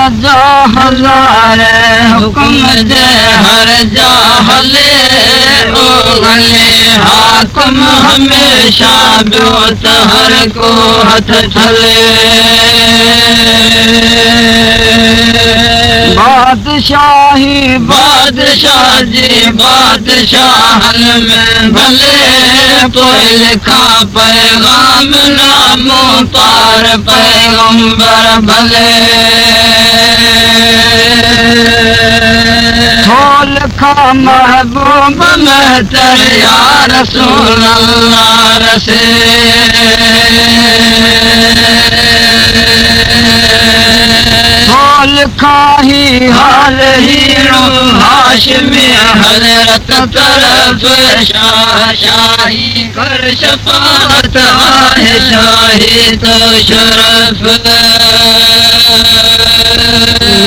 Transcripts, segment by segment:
जो हज़ार हुकुम जे हर जा हले ओ हले हाकुम हमेशा ॿियो त हर को हथ ठले बादशाही बादशाह जी बादशाहन में भले पोइ लिखा पैगाम नामो पार पैगंबर भले थो लिखा महबूब महतर या रसूल अल्लाह रसे लिखा ही हाल हीरो हाशमी हज़रत तरफ शाही कर शफाअत आहे शाही तो शरफ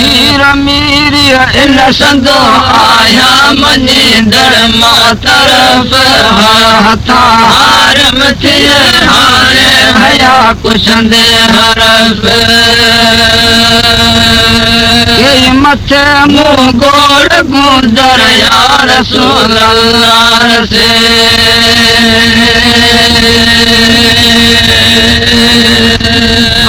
मीर मीरी इन संदो आया मनी दर मां तरफ हथा हारम थिए हारे हया कुशंदे हरफ ये मथे मुँह गोड़ गुजर या रसूल अल्लाह से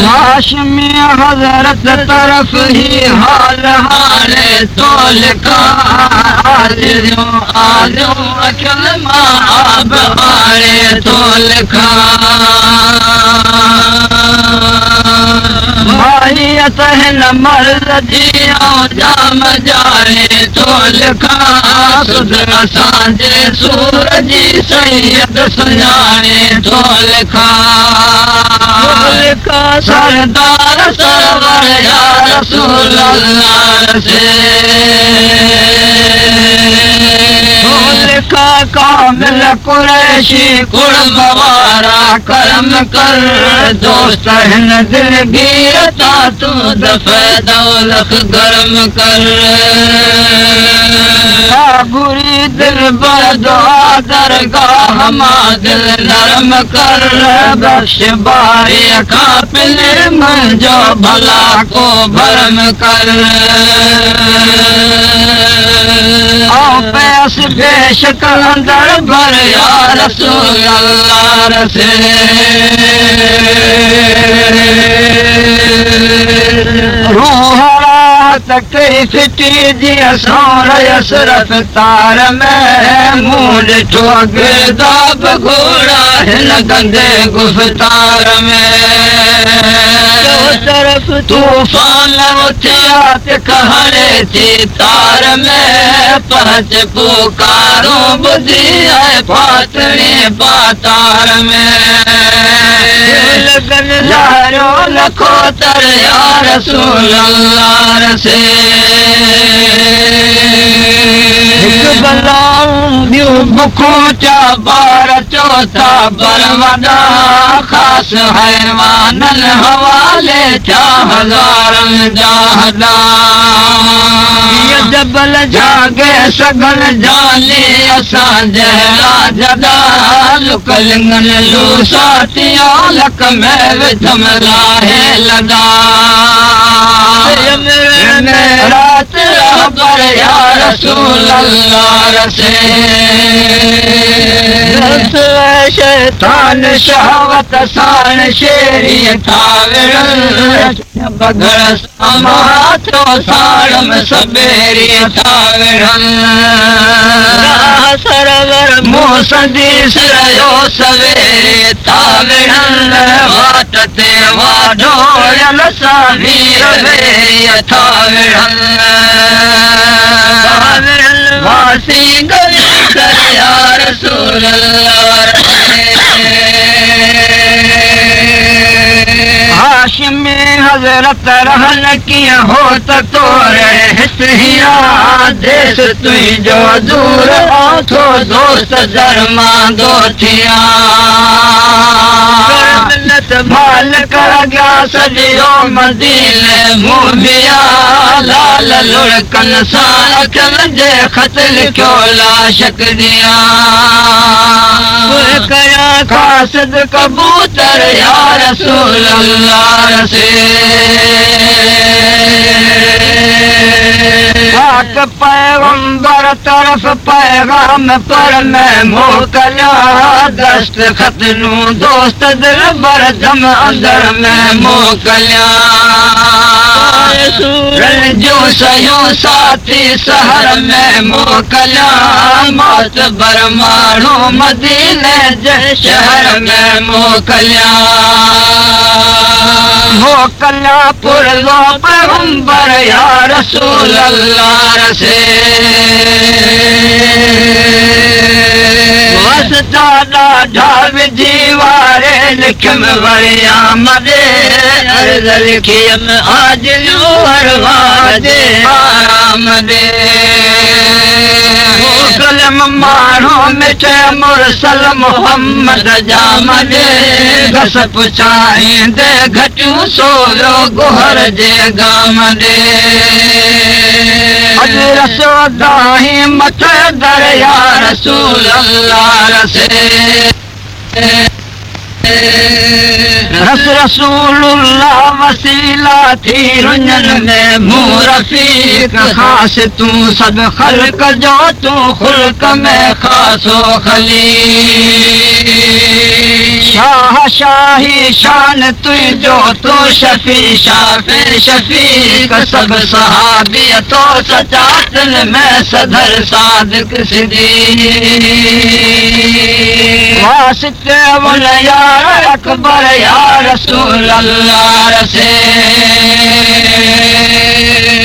हाशमी हज़रत तरफ ही हाल हाले तो लिखा आलियो आलियो अखिल मां आब हाले तो लिखा माहियत हिन मर्द जी जाम जाने तो लिखा सुध असांजे सूर जी सैयद सुञाणे तो लिखा सरदार सरवर या रसूल अल्लाह से लिखा कामिल कुरैशी कुर्ब वारा करम कर दोस्त हिन दिलगीर ता तू दफ़े दौलत गरम कर बुरी दिल बदुआ दरगाह मां दिल नरम कर बख्श बारी खां पिले मुंहिंजो भला को भरम कर पैस पेश कलंदर भर या रसूल अल्लाह रसे रूहड़ा तकरी फिटी जी सोर यसरफ तार में मुंह ॾिठो गिरदाब घोड़ा हिन गंदे गुफ़्तार में तरफ तूफान उथिया कहरे थी तार में पहुंच पुकारो बुद्धि है फातणी पातार में लगन लारो लखो तर या रसूल अल्लाह रसे बुखों चा बार चौथा बरवदा खास हैवानन हवाले चा हज़ारन जाहदा ये जबल जागे सगन जाने असां जहरा जदा लुकलिंगन लूसातिया लक में विधम लाहे लदा रात पर या रसूल अल्लाह रसे शैतान शहावत सान शेरी ठाविरन बगड़ समाथो साड़म सबेरी ठाविरन सरवर मोसदी सिरयो सवेरे ठाविरन वाट ते वाढोयल सावीर वे ठाविरन वासी गली कर या रसूल अल्लाह हाशिमी हज़रत रहन कीअं हो त तोरे हित हिया देश तुंहिंजो दूर थो दोस्त दरमांदो थिया मिलत भाल कर गया सॼो मदीने मुंहिंजा लाल लुड़कन सां अखियुनि जे ख़त लिखियो लाशक ॾियां कया कासिद कबूतर या रसूल अल्लाह रसे पाक पैगंबर तरफ पैगाम पर मैं मोकलिया दस्तखत नूं दोस्त दिल बर जम अंदर मैं मोकलिया जो सयो साथी सहर में मोकलिया मौत बर माण्हू मदीने जे शहर में मोकलिया मोकलिया पुरलो पैगंबर या रसूल अल्लाह रसे वसता ॾाढा विझी वारे लिखम वरिया मदे अर्ज़ लिखियम आजिलू हरवाजे आराम दे कलम माण्हू मिठे मुरसल मोहम्मद जाम दे घस पुछाईंदे घटियूं सोलो गुहर जे गाम दे अॼु रसो दाही मथे दरिया रसूल अल्लाह रसे रस रसूलुल्लाह वसीला थी रुञन में मूं रफ़ीक ख़ास तूं सब ख़ल्क़ जो तूं ख़ुल्क़ में ख़ासो ख़लील शाह शाही शान तुंहिंजो तूं शफ़ी शाफ़े शफ़ीक सब सहाबी तो सचातन में सदर सादिक सिद्दीक़ वासिते वन यार अकबर या रसूल अल्लाह रसे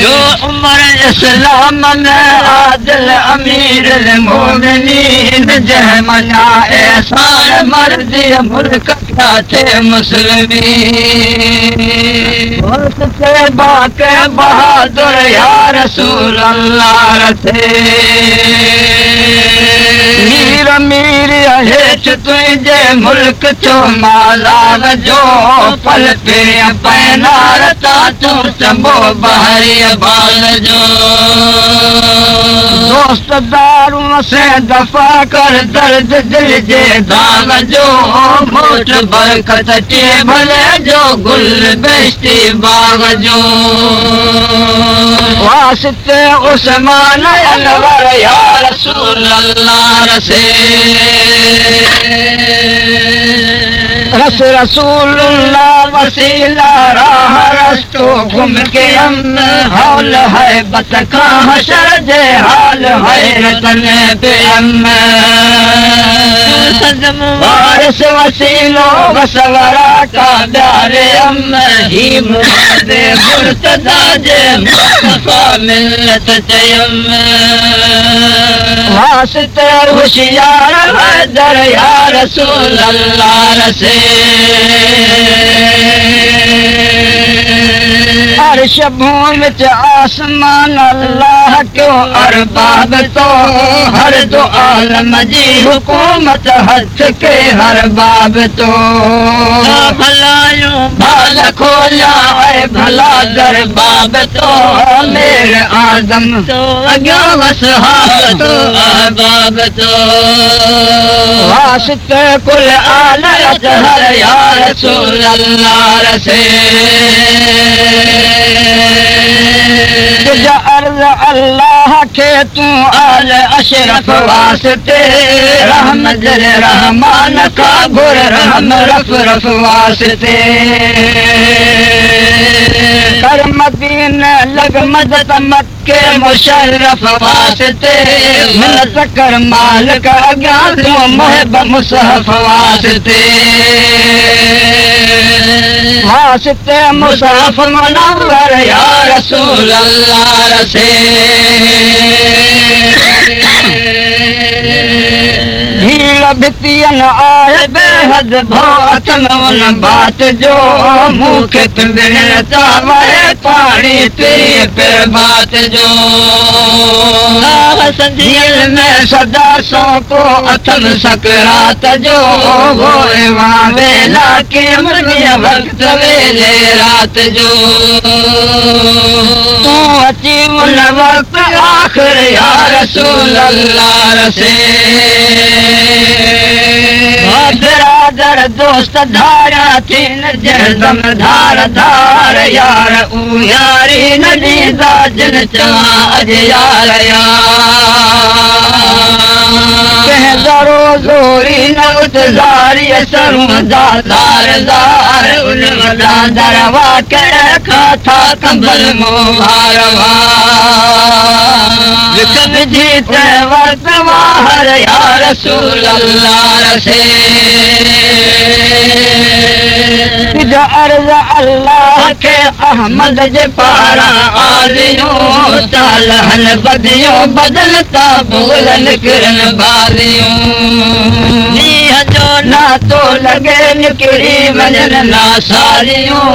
जो उमर इस्लाम में आदिल अमीर मोमिनीन जह मना एहसान मर्दी मुल्क का थे मुस्लिमीन वास्ते बाके बहादुर या रसूल अल्लाह रसे मीर मीर हेठ तुंहिंजे मुल्क जो मालाल जो पल पे पैनार ता तूं चंबो बहरी बाल जो दोस्त दारूं से दफ़ा कर दर्द दिल जे दाग जो मोट बरकत टे भले जो गुल बेश्ती बाग जो वास्ते उस्मान अनवर या रसूल अल्लाह रसे रस रसूलुल्लाह वसीला राह रस्तो घुम के हम हौल है बत का हशर जे हाल हैरत ने पे हम वारिस वसीलो बसवरा का प्यारे हम ही मुझे मुर्तदा जे मुस्तफा मिलत चयम वास्ते होशियार हैदर या रसूल अल्लाह रसे अर्श भूमि च आसमान अल्लाह क्यों अरबाब तो हर दो आलम जी हुकूमत हथ के हर बाब तो भलायूं भाल खोला है भला दर बाब तो मेरे आदम तो अग्या वसहाब तो अहबाब तो वास्ते कुल आलत हर या रसूल अल्लाह रसे तुझा अर्ज़ अल्लाह के तूं आल अशरफ वास्ते रहम जर रहमान का गुर रहम रफ रफ वास्ते कर मदीने लग मदद मक्के मुशर्रफ वास्ते मिन्नत कर मालिक अॻियां तूं मुहिब मुसहफ वास्ते वास्ते मुसहफ मुनव्वर या रसूल अल्लाह रसे भीड़ भितियन आए बेहद भौतन उन बात जो मुखे पिंगड़ता वहे पानी तेरे पे बात जो दिल में सदा सो को अथन सकरात जो वो वेला के मनिया वक्त वेले रात जो तू अची उन वक्त आखिर या रसूल अल्लाह रसे दर दोस्त धारा थीन जहदम धार धार यार ऊ यारी न ॾींदा जिन चवां अॼु यार कंहिं ज़रो ज़ोरी न उतज़ारी सरूं दादार ज़ार उन वॾा दरवा कहिड़ा खाथा कंबल मोहार विकमजी त वक़्त वाहर या रसूल अल्लाह रसे तुंहिंजा अर्ज़ अल्लाह खे अहमद जे पारां आलियूं तालहन बदियूं बदलता भूल निकिरनि बालियूं मींहं जो नातो लॻे निकिरी वञनि नासारियूं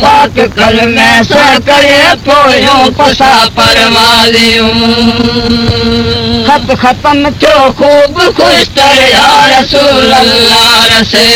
पाक कलमे सां करे पोयूं पसा परवालियूं खत ख़तम थियो ख़ूब ख़ुशि तर या रसूल अल्लाह रसे